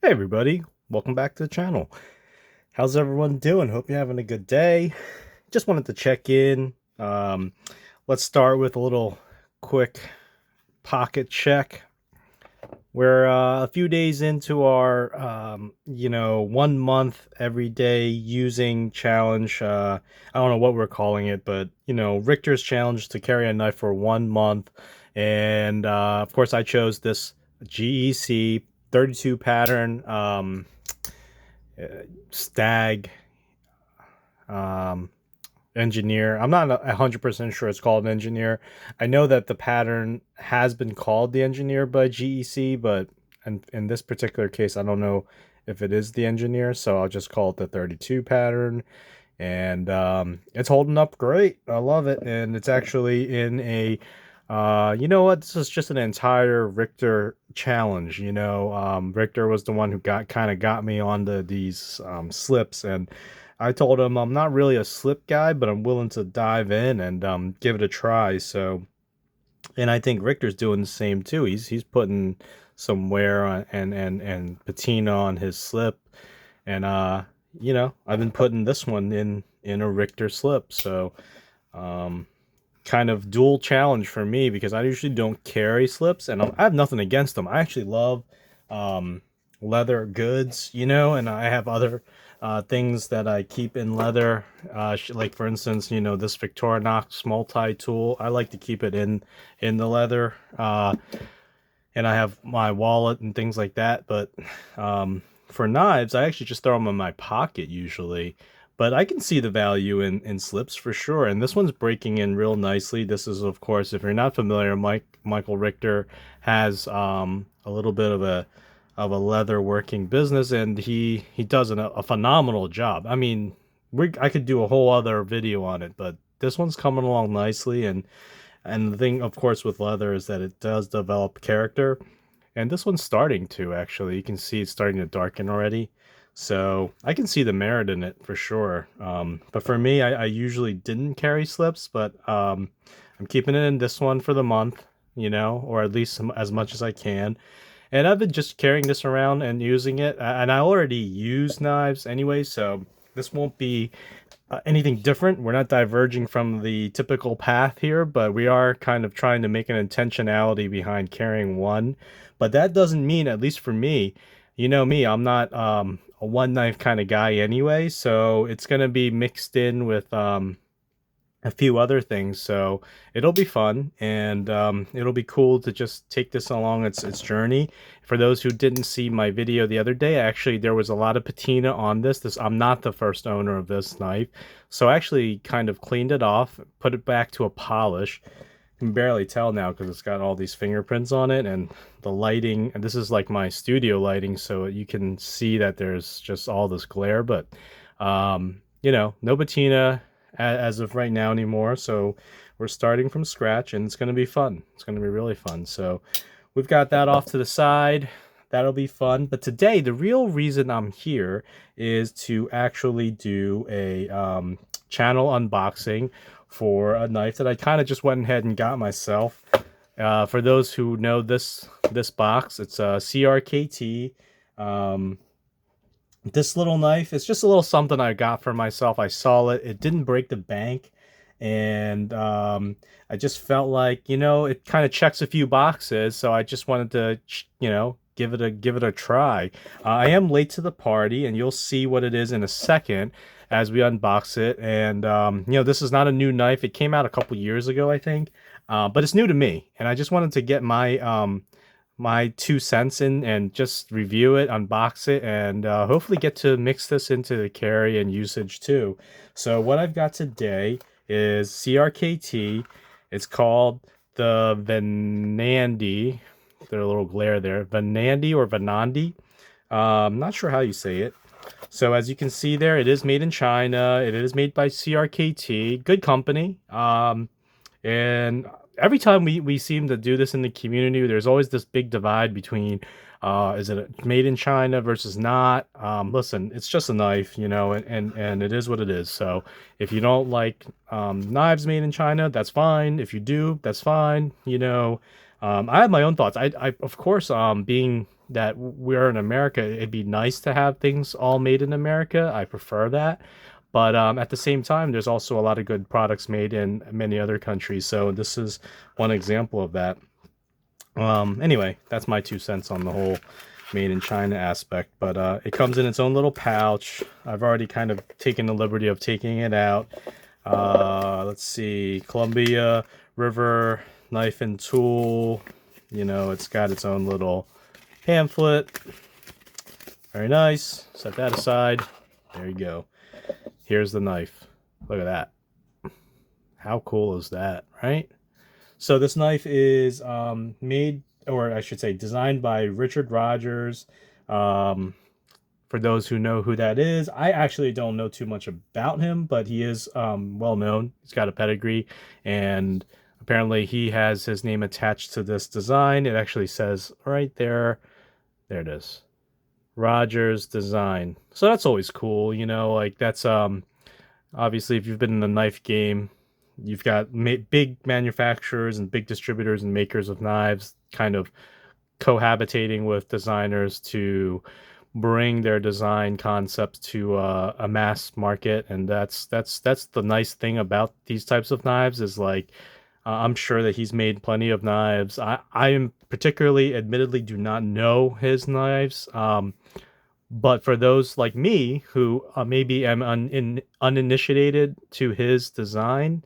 Hey everybody, welcome back to the channel. How's everyone doing? Hope you're having a good day. Just wanted to check in. Let's start with a little quick pocket check. We're a few days into our 1 month everyday using challenge. I don't know what we're calling it, but Richter's challenge to carry a knife for 1 month. And of course I chose this GEC 32 pattern. Stag um, engineer. I'm not 100% sure it's called an engineer. I know that the pattern has been called the engineer by GEC, but in this particular case, I don't know if it is the engineer, so I'll just call it the 32 pattern. And it's holding up great. I love it, and it's actually in a you know what? This is just an entire Richter challenge. Richter was the one who got me onto these slips, and I told him I'm not really a slip guy, but I'm willing to dive in and give it a try. So, and I think Richter's doing the same too. He's putting some wear on and patina on his slip, and I've been putting this one in a Richter slip. So, um, kind of dual challenge for me because I usually don't carry slips, and I have nothing against them. I actually love um, leather goods, and I have other things that I keep in leather. Like for instance, this Victorinox multi-tool. I like to keep it in the leather, and I have my wallet and things like that. But for knives, I actually just throw them in my pocket usually. But I can see the value in slips for sure. And this one's breaking in real nicely. This is, of course, if you're not familiar, Michael Richter has a little bit of a leather working business, and he does a phenomenal job. I mean, I could do a whole other video on it, but this one's coming along nicely. And the thing, of course, with leather is that it does develop character. And this one's starting to, actually. You can see it's starting to darken already. So I can see the merit in it for sure. But for me, I usually didn't carry slips, but I'm keeping it in this one for the month, or at least as much as I can. And I've been just carrying this around and using it. And I already use knives anyway, so this won't be anything different. We're not diverging from the typical path here, but we are kind of trying to make an intentionality behind carrying one. But that doesn't mean, at least for me, you know me, I'm not a one knife kind of guy anyway, so it's going to be mixed in with a few other things. So it'll be fun, and it'll be cool to just take this along its journey. For those who didn't see my video the other day, actually there was a lot of patina on this. I'm not the first owner of this knife, so I actually kind of cleaned it off, put it back to a polish. You can barely tell now because it's got all these fingerprints on it, and the lighting, and this is like my studio lighting, so you can see that there's just all this glare. But no patina as of right now anymore. So we're starting from scratch, and it's going to be fun. It's going to be really fun. So we've got that off to the side. That'll be fun. But today, the real reason I'm here is to actually do a channel unboxing for a knife that I kind of just went ahead and got myself. For those who know this box, it's a CRKT. This little knife, it's just a little something I got for myself. I saw it. It didn't break the bank. And I just felt like, it kind of checks a few boxes. So I just wanted to, give it a try. I am late to the party, and you'll see what it is in a second as we unbox it. And, this is not a new knife. It came out a couple years ago, I think. But it's new to me. And I just wanted to get my 2 cents in and just review it, unbox it, and hopefully get to mix this into the carry and usage too. So what I've got today is CRKT. It's called the Venandi. There's a little glare there. Venandi or Venandi. I'm not sure how you say it. So as you can see there, it is made in China. It is made by CRKT. Good company. And every time we seem to do this in the community, there's always this big divide between is it made in China versus not. Listen, it's just a knife, and it is what it is. So if you don't like knives made in China, that's fine. If you do, that's fine. I have my own thoughts. I of course, being that we're in America, it'd be nice to have things all made in America. I prefer that. But at the same time, there's also a lot of good products made in many other countries. So this is one example of that. Anyway, that's my 2 cents on the whole made in China aspect. But it comes in its own little pouch. I've already kind of taken the liberty of taking it out. Let's see, Columbia River Knife and Tool. You know, it's got its own little pamphlet. Very nice. Set that aside. There you go. Here's the knife. Look at that. How cool is that, right? So this knife is made, or I should say designed by Richard Rogers. For those who know who that is, I actually don't know too much about him, but he is well known. He's got a pedigree, and apparently he has his name attached to this design. It actually says right there, there it is, Rogers Design. So that's always cool, you know, like that's obviously if you've been in the knife game, you've got big manufacturers and big distributors and makers of knives kind of cohabitating with designers to bring their design concepts to a mass market. And that's the nice thing about these types of knives is like I'm sure that he's made plenty of knives. I am particularly, admittedly, do not know his knives. But for those like me who maybe am uninitiated to his design,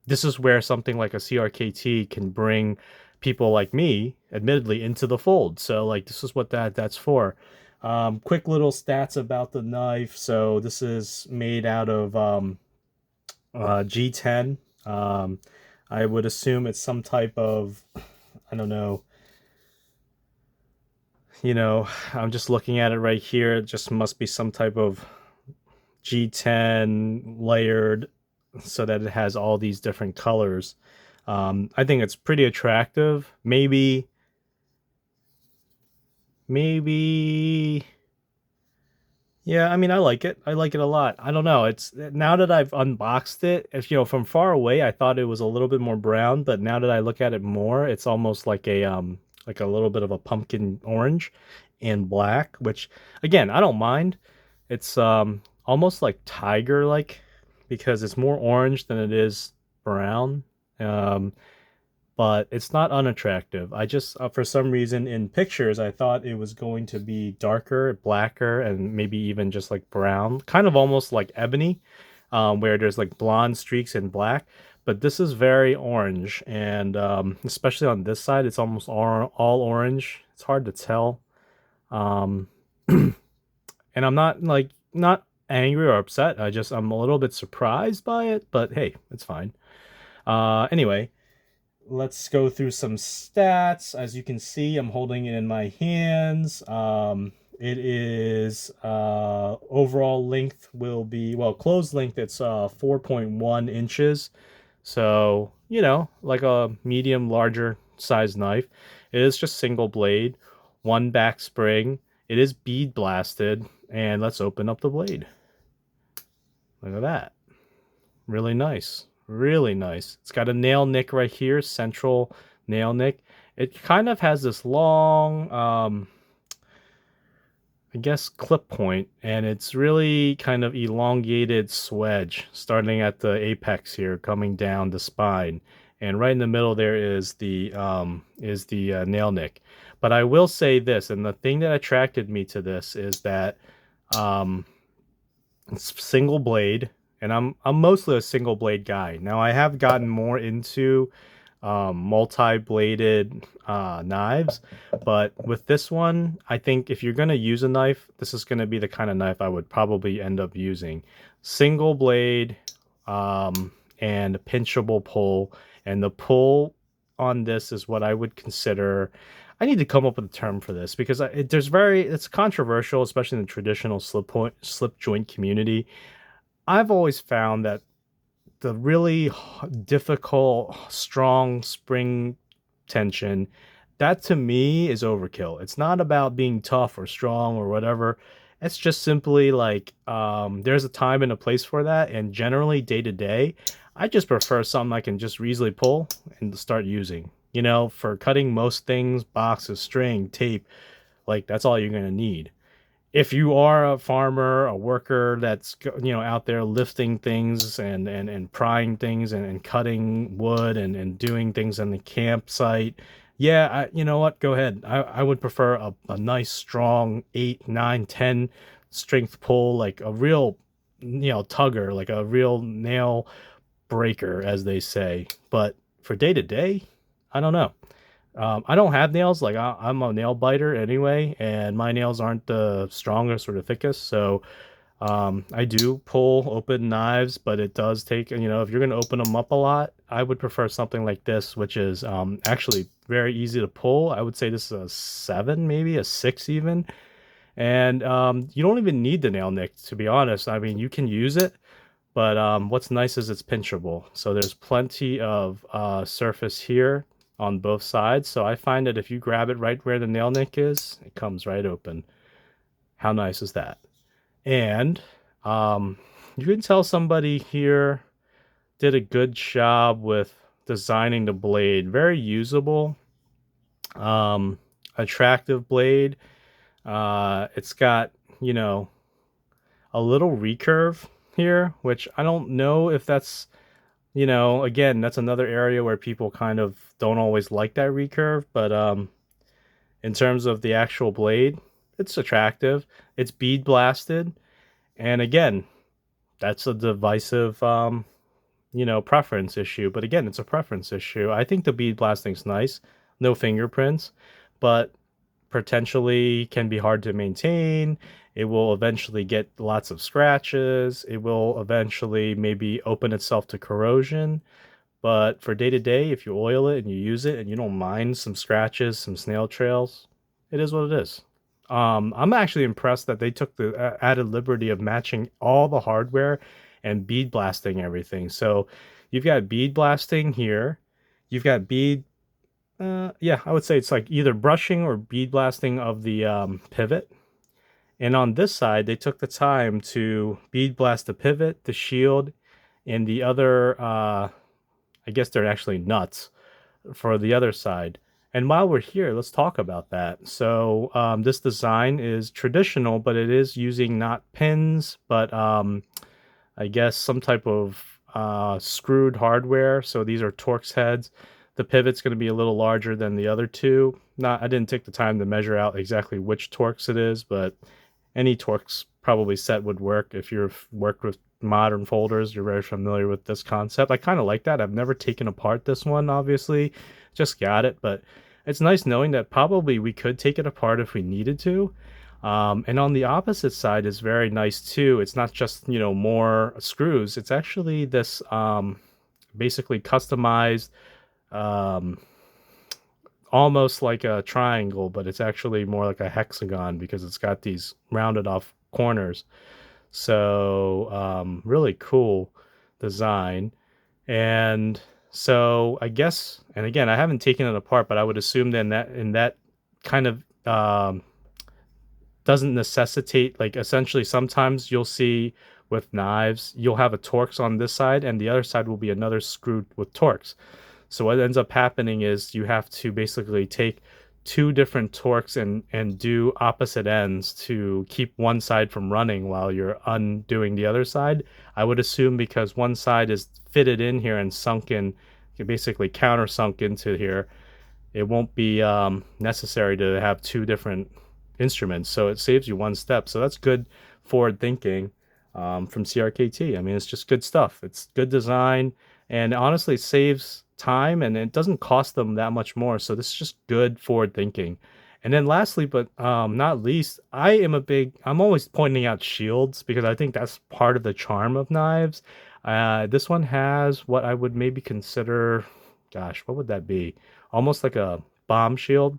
this is where something like a CRKT can bring people like me, admittedly, into the fold. So like this is what that's for. Quick little stats about the knife. So this is made out of G10. I would assume it's some type of, I don't know, you know, I'm just looking at it right here. It just must be some type of G10 layered so that it has all these different colors. I think it's pretty attractive. Maybe, yeah, I mean, I like it. I like it a lot. I don't know. It's now that I've unboxed it, if you know, from far away, I thought it was a little bit more brown, but now that I look at it more, it's almost like a little bit of a pumpkin orange and black, which again, I don't mind. It's almost like tiger like because it's more orange than it is brown. Um, but it's not unattractive. I just, for some reason, in pictures, I thought it was going to be darker, blacker, and maybe even just like brown, kind of almost like ebony, where there's like blonde streaks and black. But this is very orange, and especially on this side, it's almost all orange. It's hard to tell. Um, and I'm not like not angry or upset. I'm a little bit surprised by it, but hey, it's fine. Anyway, let's go through some stats. As you can see, I'm holding it in my hands. It is overall length will be, well, closed length, it's 4.1 inches. So, you know, like a medium, larger size knife. It is just single blade, one back spring. It is bead blasted. And let's open up the blade. Look at that. Really nice. Really nice. It's got a nail nick right here, central nail nick. It kind of has this long, I guess, clip point, and it's really kind of elongated swedge starting at the apex here, coming down the spine. And right in the middle there is the nail nick. But I will say this, and the thing that attracted me to this is that it's single blade, and I'm mostly a single blade guy. Now I have gotten more into multi-bladed knives, but with this one, I think if you're gonna use a knife, this is gonna be the kind of knife I would probably end up using. Single blade and a pinchable pull, and the pull on this is what I would consider. I need to come up with a term for this because it's controversial, especially in the traditional slip joint community. I've always found that the really difficult, strong spring tension, that to me is overkill. It's not about being tough or strong or whatever. It's just simply like there's a time and a place for that. And generally, day to day, I just prefer something I can just easily pull and start using. You know, for cutting most things, boxes, string, tape, like that's all you're gonna need. If you are a farmer, a worker that's out there lifting things and prying things and cutting wood and doing things in the campsite, yeah, you know what? Go ahead. I would prefer a nice strong 8, 9, 10 strength pull, like a real tugger, like a real nail breaker, as they say. But for day to day, I don't know. I don't have nails. Like I'm a nail biter anyway, and my nails aren't the strongest or the thickest. So I do pull open knives, but it does take, if you're going to open them up a lot, I would prefer something like this, which is actually very easy to pull. I would say this is a 7, maybe a 6 even. And you don't even need the nail nick, to be honest. I mean, you can use it, but what's nice is it's pinchable. So there's plenty of surface here on both sides. So I find that if you grab it right where the nail nick is, it comes right open. How nice is that? And um, you can tell somebody here did a good job with designing the blade. Very usable, um, attractive blade. It's got, you know, a little recurve here, which I don't know if that's, again, that's another area where people kind of don't always like that recurve, but in terms of the actual blade, it's attractive. It's bead blasted, and again, that's a divisive preference issue, but again, it's a preference issue. I think the bead blasting's nice. No fingerprints, but potentially can be hard to maintain. It will eventually get lots of scratches. It will eventually maybe open itself to corrosion. But for day to day, if you oil it and you use it and you don't mind some scratches, some snail trails, it is what it is. I'm actually impressed that they took the added liberty of matching all the hardware and bead blasting everything. So you've got bead blasting here. You've got bead yeah, I would say it's like either brushing or bead blasting of the pivot. And on this side, they took the time to bead blast the pivot, the shield, and the other, I guess they're actually nuts for the other side. And while we're here, let's talk about that. So this design is traditional, but it is using not pins, but I guess some type of screwed hardware. So these are Torx heads. The pivot's going to be a little larger than the other two. Not, I didn't take the time to measure out exactly which Torx it is, but any Torx probably set would work. If you've worked with modern folders, you're very familiar with this concept. I kind of like that. I've never taken apart this one, obviously. Just got it, but it's nice knowing that probably we could take it apart if we needed to. And on the opposite side is very nice too. It's not just, more screws. It's actually this basically customized, um, almost like a triangle, but it's actually more like a hexagon because it's got these rounded off corners. So really cool design. And so I guess, and again, I haven't taken it apart, but I would assume then that in that kind of doesn't necessitate, like, essentially sometimes you'll see with knives you'll have a Torx on this side and the other side will be another screw with Torx. So what ends up happening is you have to basically take two different Torx and do opposite ends to keep one side from running while you're undoing the other side. I would assume because one side is fitted in here and sunk in, basically countersunk into here, it won't be necessary to have two different instruments. So it saves you one step. So that's good forward thinking from CRKT. I mean, it's just good stuff. It's good design, and honestly, it saves time and it doesn't cost them that much more. So this is just good forward thinking. And then lastly, but not least, I'm always pointing out shields because I think that's part of the charm of knives. This one has what I would maybe consider, gosh, what would that be? Almost like a bomb shield,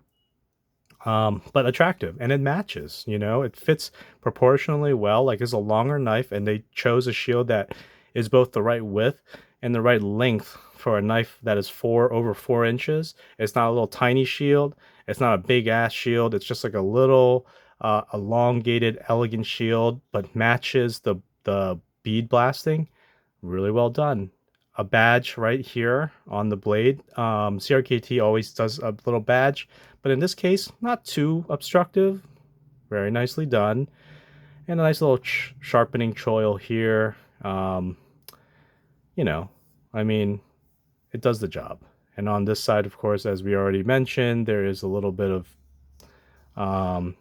but attractive, and it matches. It fits proportionally well. Like, it's a longer knife, and they chose a shield that is both the right width and the right length for a knife that is over 4 inches. It's not a little tiny shield. It's not a big ass shield. It's just like a little elongated, elegant shield, but matches the bead blasting really well done. a badge right here on the blade. CRKT always does a little badge, but in this case, not too obstructive. Very nicely done. And a nice little sharpening choil here. You know, I mean, it does the job. And on this side, of course, as we already mentioned, there is a little bit of um,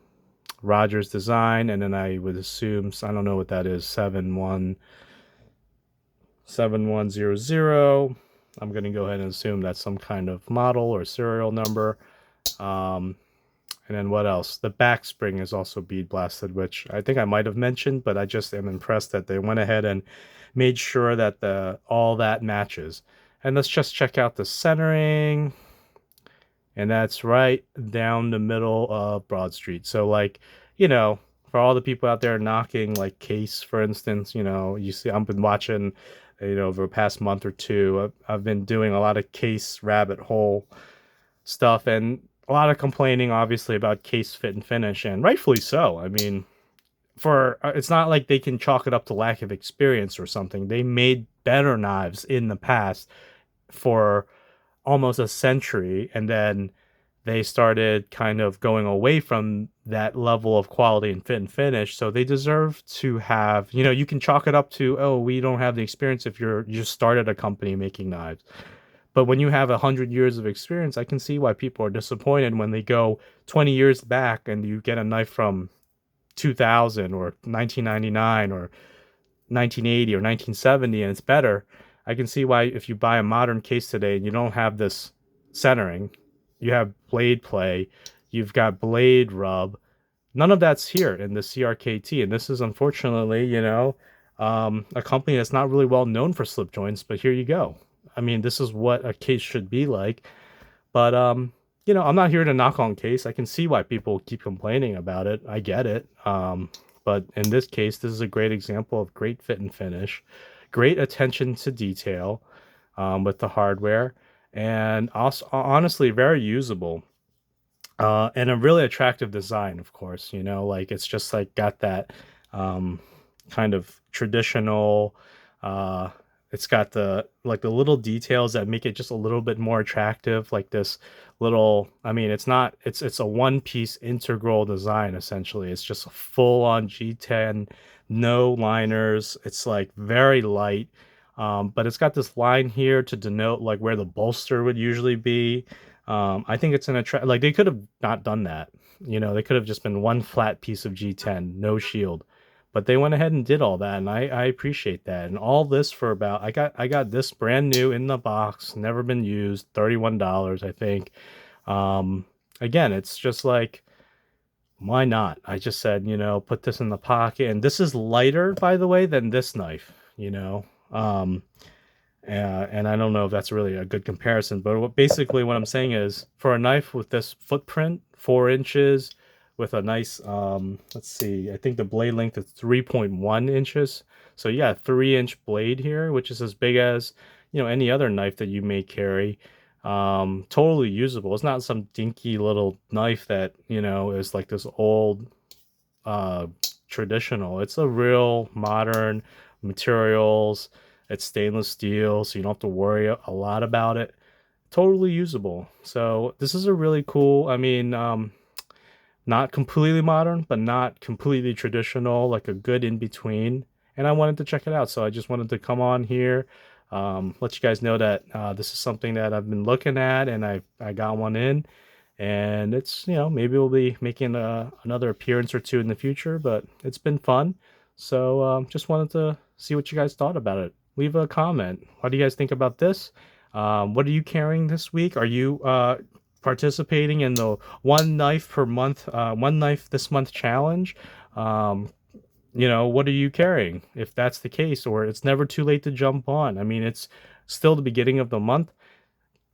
Rogers design, and then I would assume, I don't know what that is, 717100. I'm going to go ahead and assume that's some kind of model or serial number. Um, and then what else? The back spring is also bead blasted, which I think I might have mentioned, but I just am impressed that they went ahead and made sure that all that matches. And let's just check out the centering. And that's right down the middle of Broad Street. So like, for all the people out there knocking like Case, for instance, you see I've been watching, over the past month or two, I've been doing a lot of Case rabbit hole stuff and a lot of complaining obviously about Case fit and finish, and rightfully so. I mean, for it's not like they can chalk it up to lack of experience or something. They made better knives in the past for almost a century, and then they started kind of going away from that level of quality and fit and finish. So they deserve to have, you can chalk it up to, oh, we don't have the experience if you just started a company making knives. But when you have 100 years of experience, I can see why people are disappointed when they go 20 years back and you get a knife from 2000 or 1999 or 1980 or 1970 and it's better. I can see why if you buy a modern case today and you don't have this centering, you have blade play, you've got blade rub. None of that's here in the CRKT, and this is unfortunately, a company that's not really well known for slip joints. But here you go. I mean, this is what a case should be like. But I'm not here to knock on Case. I can see why people keep complaining about it. I get it. But in this case, this is a great example of great fit and finish, great attention to detail with the hardware, and also honestly very usable. And a really attractive design, of course. Like it's just like got that kind of traditional. It's got the little details that make it just a little bit more attractive, like this little, I mean, it's a one piece integral design. Essentially, it's just a full on G10, no liners. It's like very light, but it's got this line here to denote like where the bolster would usually be. I think it's like they could have not done that. They could have just been one flat piece of G10, no shield. But they went ahead and did all that, and I appreciate that. And all this for about, I got this brand new in the box, never been used, $31, I think. Again, it's just like, why not? I just said, put this in the pocket. And this is lighter, by the way, than this knife, and I don't know if that's really a good comparison, but basically what I'm saying is for a knife with this footprint, 4 inches, with a nice, let's see, I think the blade length is 3.1 inches. So you got a 3-inch blade here, which is as big as, any other knife that you may carry. Totally usable. It's not some dinky little knife that, is like this old, traditional. It's a real modern materials. It's stainless steel, so you don't have to worry a lot about it. Totally usable. So this is a really cool, I mean, not completely modern, but not completely traditional, like a good in between. And I wanted to check it out, so I just wanted to come on here, let you guys know that this is something that I've been looking at, and I got one in, and it's maybe we'll be making another appearance or two in the future, but it's been fun. So just wanted to see what you guys thought about it. Leave a comment. What do you guys think about this? What are you carrying this week? Are you participating in the one knife per month, one knife this month challenge? What are you carrying if that's the case? Or it's never too late to jump on. I mean, it's still the beginning of the month.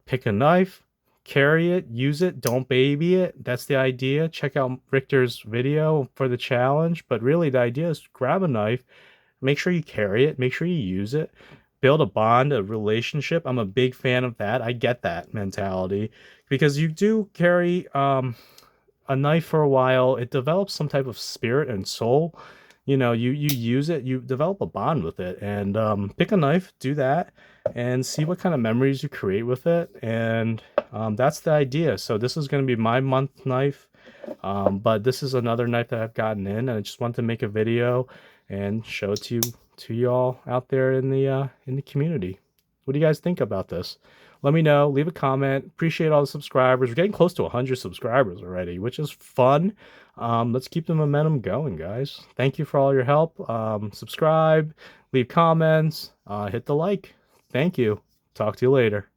Pick a knife, carry it, use it, don't baby it. That's the idea. Check out Richter's video for the challenge, but really the idea is grab a knife, make sure you carry it, make sure you use it, build a bond, a relationship. I'm a big fan of that. I get that mentality because you do carry a knife for a while. It develops some type of spirit and soul. you use it, you develop a bond with it, and pick a knife, do that, and see what kind of memories you create with it. And that's the idea. So this is going to be my month knife, but this is another knife that I've gotten in, and I just wanted to make a video and show it to you all out there in the community. What do you guys think about this? Let me know. Leave a comment. Appreciate all the subscribers. We're getting close to 100 subscribers already, which is fun. Let's keep the momentum going, guys. Thank you for all your help. Subscribe, leave comments, hit the like. Thank you. Talk to you later.